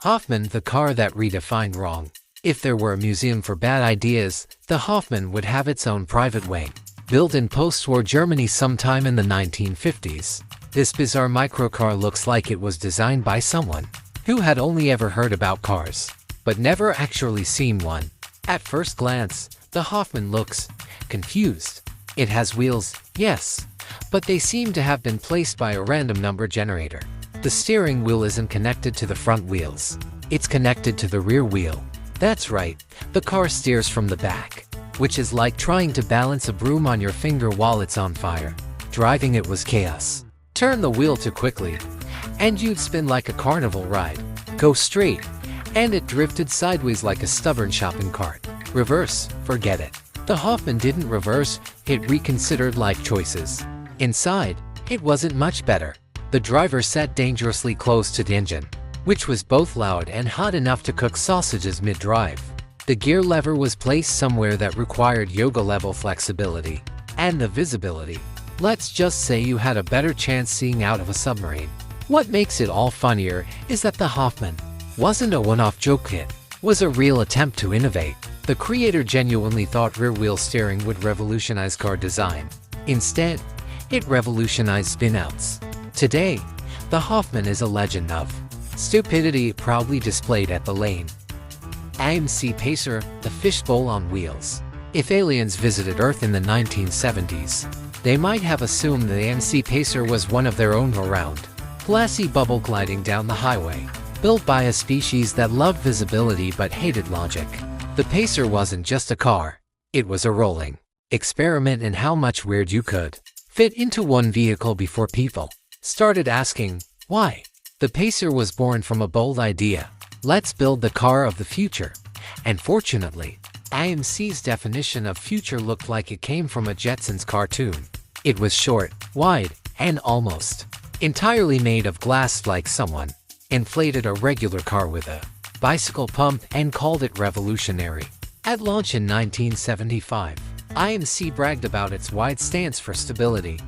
Hoffman, the car that redefined wrong. If there were a museum for bad ideas, the Hoffman would have its own private wing. Built in post-war Germany sometime in the 1950s, this bizarre microcar looks like it was designed by someone who had only ever heard about cars, but never actually seen one. At first glance, the Hoffman looks confused. It has wheels, yes, but they seem to have been placed by a random number generator. The steering wheel isn't connected to the front wheels. It's connected to the rear wheel. That's right, the car steers from the back, which is like trying to balance a broom on your finger while it's on fire. Driving it was chaos. Turn the wheel too quickly, and you'd spin like a carnival ride. Go straight, and it drifted sideways like a stubborn shopping cart. Reverse, forget it. The Hoffman didn't reverse, it reconsidered life choices. Inside, it wasn't much better. The driver sat dangerously close to the engine, which was both loud and hot enough to cook sausages mid-drive. The gear lever was placed somewhere that required yoga-level flexibility and the visibility. Let's just say you had a better chance seeing out of a submarine. What makes it all funnier is that the Hoffman wasn't a one-off joke kit, was a real attempt to innovate. The creator genuinely thought rear-wheel steering would revolutionize car design. Instead, it revolutionized spin-outs. Today, the Hoffman is a legend of stupidity proudly displayed at the lane. AMC Pacer, the fishbowl on wheels. If aliens visited Earth in the 1970s, they might have assumed the AMC Pacer was one of their own around. Classy bubble gliding down the highway, built by a species that loved visibility but hated logic. The Pacer wasn't just a car, it was a rolling experiment in how much weird you could fit into one vehicle before people started asking, why? The Pacer was born from a bold idea. Let's build the car of the future. And fortunately, AMC's definition of future looked like it came from a Jetsons cartoon. It was short, wide, and almost entirely made of glass, like someone inflated a regular car with a bicycle pump and called it revolutionary. At launch in 1975, AMC bragged about its wide stance for stability.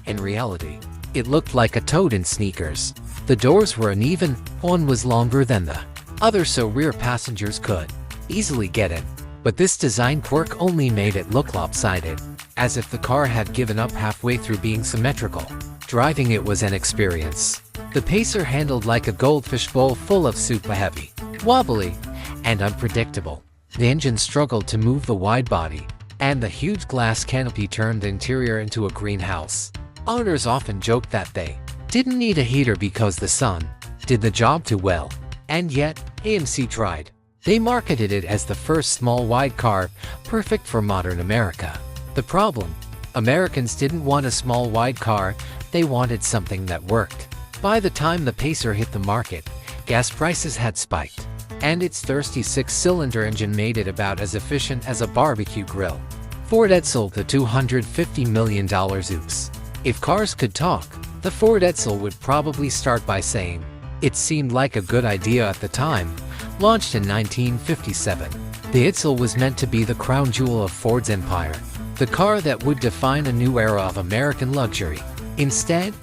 In reality, it looked like a toad in sneakers. The doors were uneven, one was longer than the other so rear passengers could easily get in. But this design quirk only made it look lopsided, as if the car had given up halfway through being symmetrical. Driving it was an experience. The Pacer handled like a goldfish bowl full of soup, heavy, wobbly, and unpredictable. The engine struggled to move the wide body, and the huge glass canopy turned the interior into a greenhouse. Owners often joked that they didn't need a heater because the sun did the job too well. And yet, AMC tried. They marketed it as the first small wide car, perfect for modern America. The problem? Americans didn't want a small wide car, they wanted something that worked. By the time the Pacer hit the market, gas prices had spiked, and its thirsty six-cylinder engine made it about as efficient as a barbecue grill. Ford Edsel, the $250 million oops. If cars could talk, the Ford Edsel would probably start by saying, it seemed like a good idea at the time. Launched in 1957, the Edsel was meant to be the crown jewel of Ford's empire, the car that would define a new era of American luxury. Instead,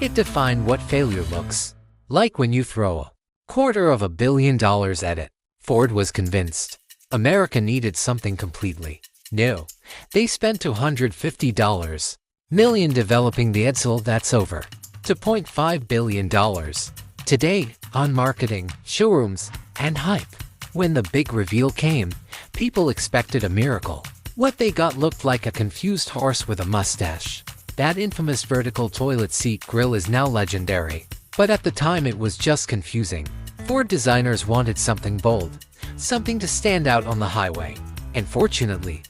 it defined what failure looks like when you throw $250 million at it. Ford was convinced America needed something completely new. They spent $250 million developing the Edsel. That's over $2.5 billion. Today, on marketing, showrooms, and hype. When the big reveal came, people expected a miracle. What they got looked like a confused horse with a mustache. That infamous vertical toilet seat grille is now legendary, but at the time it was just confusing. Ford designers wanted something bold, something to stand out on the highway. And fortunately,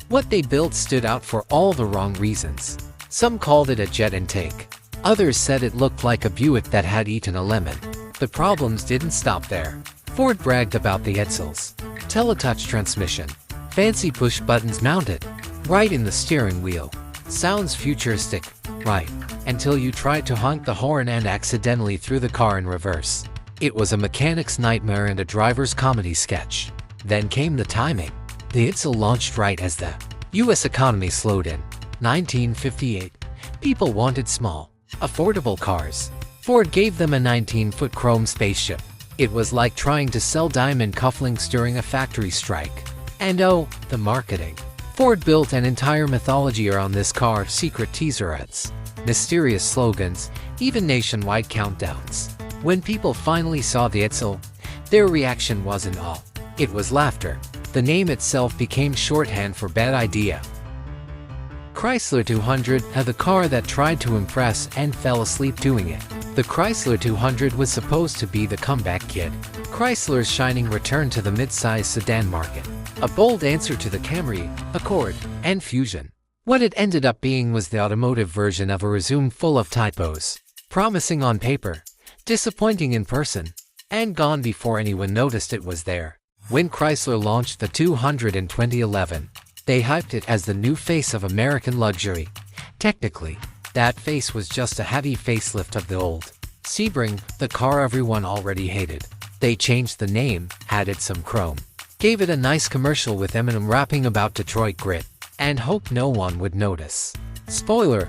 what they built stood out for all the wrong reasons. Some called it a jet intake. Others said it looked like a Buick that had eaten a lemon. The problems didn't stop there. Ford bragged about the Edsel's teletouch transmission. Fancy push buttons mounted right in the steering wheel. Sounds futuristic, right? Until you tried to honk the horn and accidentally threw the car in reverse. It was a mechanic's nightmare and a driver's comedy sketch. Then came the timing. The Edsel launched right as the US economy slowed in. 1958. People wanted small, affordable cars. Ford gave them a 19-foot chrome spaceship. It was like trying to sell diamond cufflinks during a factory strike. And oh, the marketing. Ford built an entire mythology around this car, secret teaser ads, mysterious slogans, even nationwide countdowns. When people finally saw the Itzel, their reaction wasn't awe. It was laughter. The name itself became shorthand for bad idea. Chrysler 200 had the car that tried to impress and fell asleep doing it. The Chrysler 200 was supposed to be the comeback kid, Chrysler's shining return to the mid-size sedan market, a bold answer to the Camry, Accord, and Fusion. What it ended up being was the automotive version of a resume full of typos, promising on paper, disappointing in person, and gone before anyone noticed it was there. When Chrysler launched the 200 in 2011, they hyped it as the new face of American luxury. Technically, that face was just a heavy facelift of the old Sebring, the car everyone already hated. They changed the name, added some chrome, gave it a nice commercial with Eminem rapping about Detroit grit, and hoped no one would notice. Spoiler,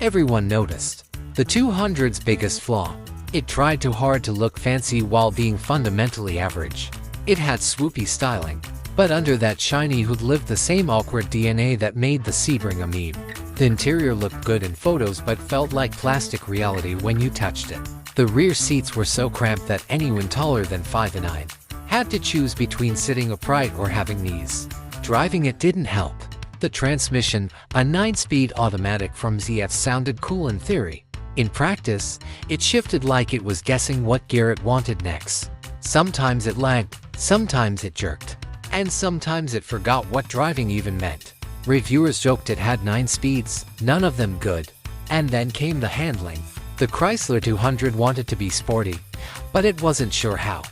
everyone noticed. The 200's biggest flaw: it tried too hard to look fancy while being fundamentally average. It had swoopy styling, but under that shiny hood lived the same awkward DNA that made the Sebring a meme. The interior looked good in photos but felt like plastic reality when you touched it. The rear seats were so cramped that anyone taller than 5'9" had to choose between sitting upright or having knees. Driving it didn't help. The transmission, a 9-speed automatic from ZF, sounded cool in theory. In practice, it shifted like it was guessing what gear it wanted next. Sometimes it lagged, sometimes it jerked, and sometimes it forgot what driving even meant. Reviewers joked it had 9 speeds, none of them good. And then came the handling. The Chrysler 200 wanted to be sporty, but it wasn't sure how.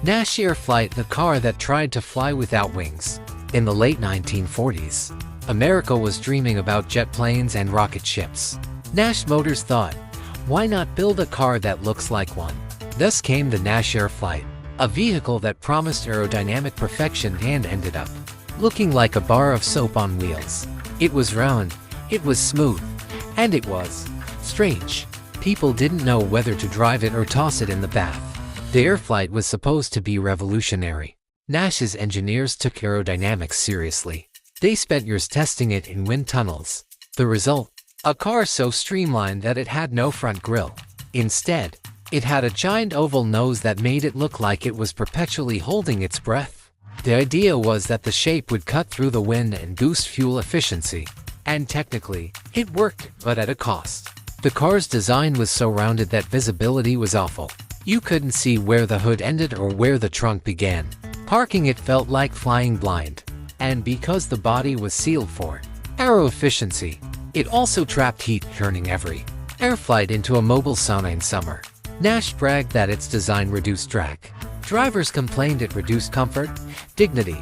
Nash Air Flight, the car that tried to fly without wings. In the late 1940s, America was dreaming about jet planes and rocket ships. Nash Motors thought, why not build a car that looks like one? Thus came the Nash Air Flight, a vehicle that promised aerodynamic perfection and ended up looking like a bar of soap on wheels. It was round, it was smooth, and it was strange. People didn't know whether to drive it or toss it in the bath. The Airflight was supposed to be revolutionary. Nash's engineers took aerodynamics seriously. They spent years testing it in wind tunnels. The result? A car so streamlined that it had no front grille. Instead, it had a giant oval nose that made it look like it was perpetually holding its breath. The idea was that the shape would cut through the wind and boost fuel efficiency. And technically, it worked, but at a cost. The car's design was so rounded that visibility was awful. You couldn't see where the hood ended or where the trunk began. Parking it felt like flying blind. And because the body was sealed for aero efficiency, it also trapped heat, turning every Airflight into a mobile sauna in summer. Nash bragged that its design reduced drag. Drivers complained it reduced comfort, dignity,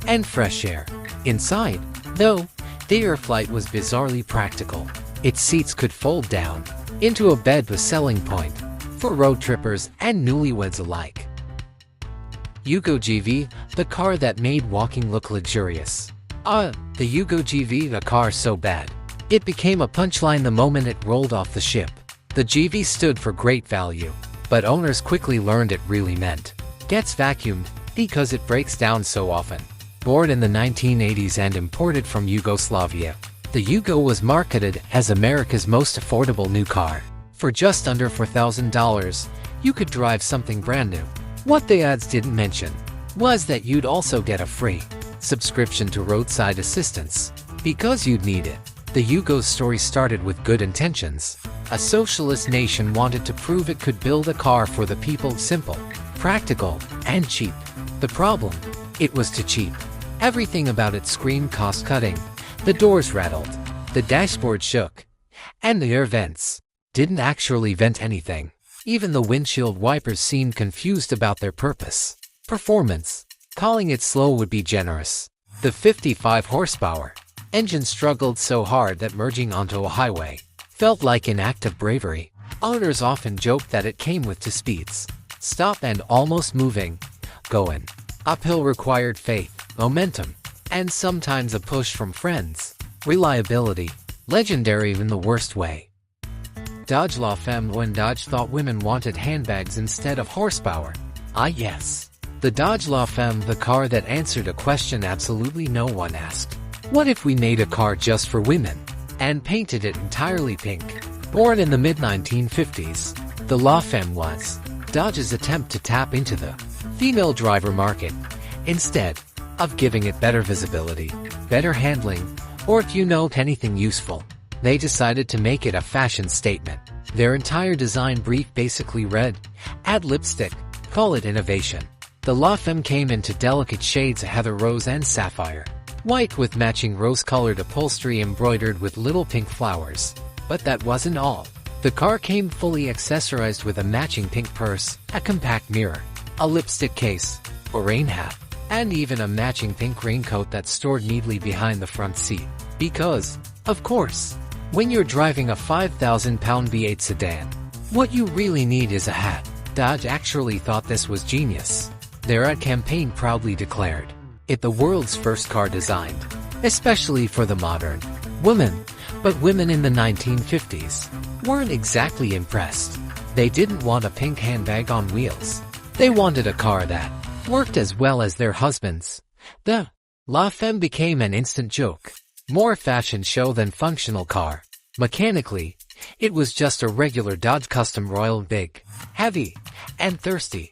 and fresh air. Inside, though, the Airflight was bizarrely practical. Its seats could fold down into a bed, a selling point for road trippers and newlyweds alike. Yugo GV, the car that made walking look luxurious. The Yugo GV, a car so bad it became a punchline the moment it rolled off the ship. The GV stood for great value, but owners quickly learned it really meant gets vacuumed because it breaks down so often. Born in the 1980s and imported from Yugoslavia, the Yugo was marketed as America's most affordable new car. For just under $4,000, you could drive something brand new. What the ads didn't mention was that you'd also get a free subscription to roadside assistance, because you'd need it. The Yugo's story started with good intentions. A socialist nation wanted to prove it could build a car for the people, simple, practical, and cheap. The problem? It was too cheap. Everything about it screamed cost-cutting. The doors rattled, the dashboard shook, and the air vents didn't actually vent anything. Even the windshield wipers seemed confused about their purpose. Performance? Calling it slow would be generous. The 55 horsepower engine struggled so hard that merging onto a highway felt like an act of bravery. Owners often joked that it came with 2 speeds. Stop and almost moving. Going uphill required faith, momentum, and sometimes a push from friends. Reliability, legendary in the worst way. Dodge La Femme. When Dodge thought women wanted handbags instead of horsepower, Ah yes. The Dodge La Femme, the car that answered a question absolutely no one asked. What if we made a car just for women and painted it entirely pink? Born in the mid-1950s, the La Femme was Dodge's attempt to tap into the female driver market. Instead of giving it better visibility, better handling, or if you know anything useful, they decided to make it a fashion statement. Their entire design brief basically read, add lipstick, call it innovation. The La Femme came into delicate shades of heather rose and sapphire, white with matching rose-colored upholstery embroidered with little pink flowers. But that wasn't all. The car came fully accessorized with a matching pink purse, a compact mirror, a lipstick case, a rain hat, and even a matching pink raincoat that's stored neatly behind the front seat. Because, of course, when you're driving a 5,000-pound V8 sedan, what you really need is a hat. Dodge actually thought this was genius. Their ad campaign proudly declared it the world's first car designed, especially for the modern woman. But women in the 1950s weren't exactly impressed. They didn't want a pink handbag on wheels. They wanted a car that worked as well as their husbands. The La Femme became an instant joke. More fashion show than functional car. Mechanically, it was just a regular Dodge Custom Royal, big, heavy, and thirsty.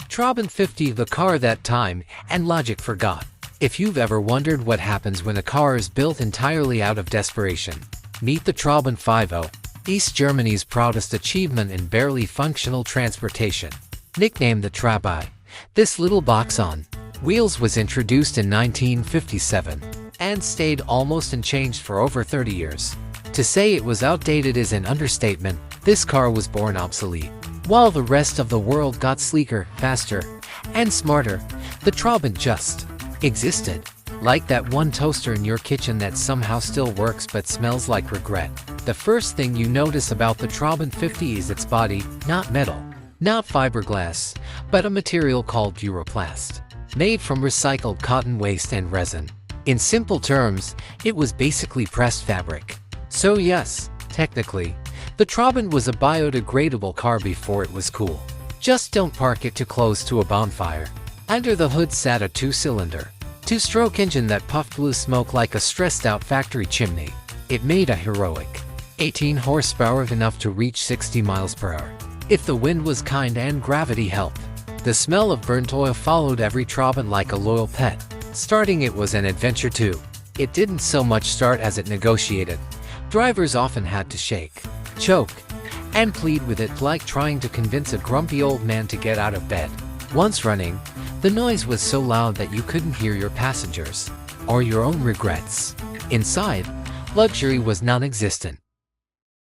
Trabant 50, the car that time and logic forgot. If you've ever wondered what happens when a car is built entirely out of desperation, meet the Trabant 50, East Germany's proudest achievement in barely functional transportation. Nicknamed the Trabi, this little box on wheels was introduced in 1957 and stayed almost unchanged for over 30 years. To say it was outdated is an understatement. This car was born obsolete. While the rest of the world got sleeker, faster, and smarter, the Trabant just existed. Like that one toaster in your kitchen that somehow still works but smells like regret. The first thing you notice about the Trabant 50 is its body, not metal, not fiberglass, but a material called Duroplast, made from recycled cotton waste and resin. In simple terms, it was basically pressed fabric. So yes, technically, the Trabant was a biodegradable car before it was cool. Just don't park it too close to a bonfire. Under the hood sat a two-cylinder, two-stroke engine that puffed blue smoke like a stressed-out factory chimney. It made a heroic 18 horsepower, enough to reach 60 miles per hour if the wind was kind and gravity helped. The smell of burnt oil followed every Trabant like a loyal pet. Starting it was an adventure too. It didn't so much start as it negotiated. Drivers often had to shake, choke, and plead with it, like trying to convince a grumpy old man to get out of bed. Once running, the noise was so loud that you couldn't hear your passengers or your own regrets. Inside, luxury was non-existent.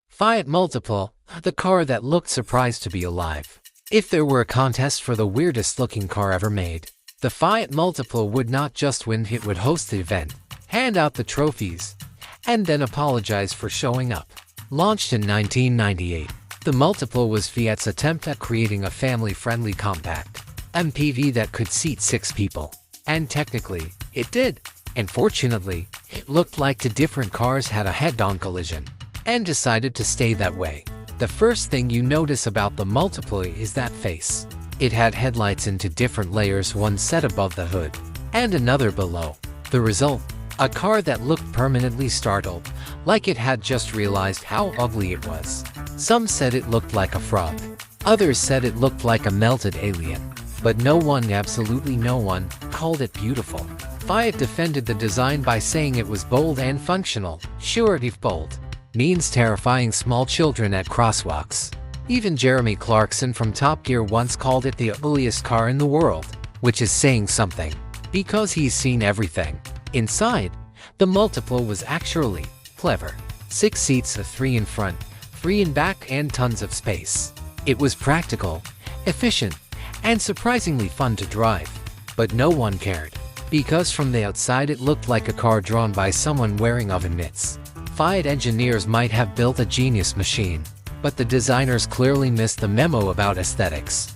Fiat Multiple, the car that looked surprised to be alive. If there were a contest for the weirdest looking car ever made, the Fiat Multiple would not just win, it would host the event, hand out the trophies, and then apologize for showing up. Launched in 1998, the Multiple was Fiat's attempt at creating a family-friendly compact MPV that could seat 6 people. And technically, it did. Unfortunately, it looked like the different cars had a head-on collision, and decided to stay that way. The first thing you notice about the Multiple is that face. It had headlights into different layers, one set above the hood, and another below. The result? A car that looked permanently startled, like it had just realized how ugly it was. Some said it looked like a frog. Others said it looked like a melted alien. But no one, absolutely no one, called it beautiful. Fiat defended the design by saying it was bold and functional. Sure, if bold means terrifying small children at crosswalks. Even Jeremy Clarkson from Top Gear once called it the ugliest car in the world, which is saying something, because he's seen everything. Inside, the Multiple was actually clever. 6 seats, 3 in front, 3 in back, and tons of space. It was practical, efficient, and surprisingly fun to drive. But no one cared, because from the outside it looked like a car drawn by someone wearing oven mitts. Fiat engineers might have built a genius machine, but the designers clearly missed the memo about aesthetics.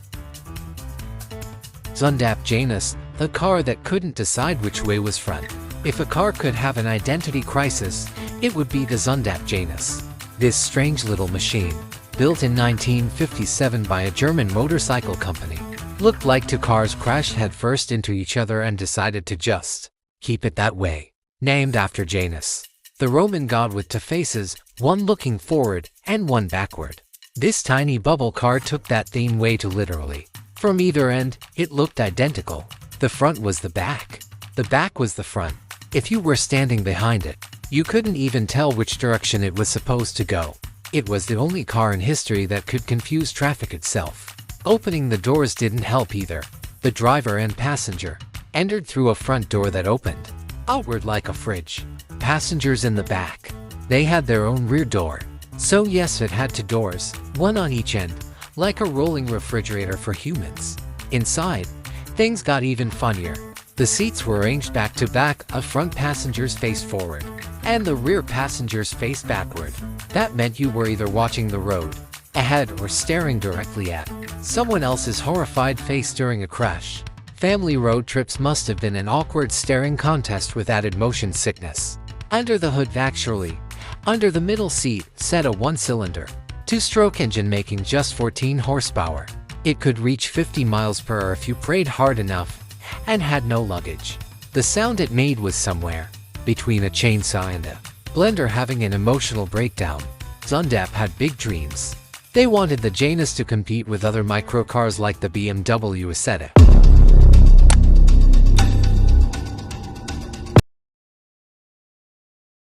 Zundap Janus, the car that couldn't decide which way was front. If a car could have an identity crisis, it would be the Zundap Janus. This strange little machine built in 1957 by a German motorcycle company. Looked like two cars crashed headfirst into each other and decided to just keep it that way. Named after Janus, the Roman god with two faces, one looking forward and one backward. This tiny bubble car took that theme way too literally. From either end, it looked identical. The front was the back. The back was the front. If you were standing behind it, you couldn't even tell which direction it was supposed to go. It was the only car in history that could confuse traffic itself. Opening the doors didn't help either. The driver and passenger entered through a front door that opened outward like a fridge. Passengers in the back, they had their own rear door. So yes, it had two doors, one on each end, like a rolling refrigerator for humans. Inside, things got even funnier. The seats were arranged back to back, a front passengers faced forward, and the rear passengers faced backward. That meant you were either watching the road ahead or staring directly at someone else's horrified face during a crash. Family road trips must have been an awkward staring contest with added motion sickness. Under the hood, actually, under the middle seat, sat a one-cylinder, two-stroke engine making just 14 horsepower. It could reach 50 miles per hour if you prayed hard enough and had no luggage. The sound it made was somewhere between a chainsaw and a blender having an emotional breakdown. Zundap had big dreams. They wanted the Janus to compete with other microcars like the BMW Isetta.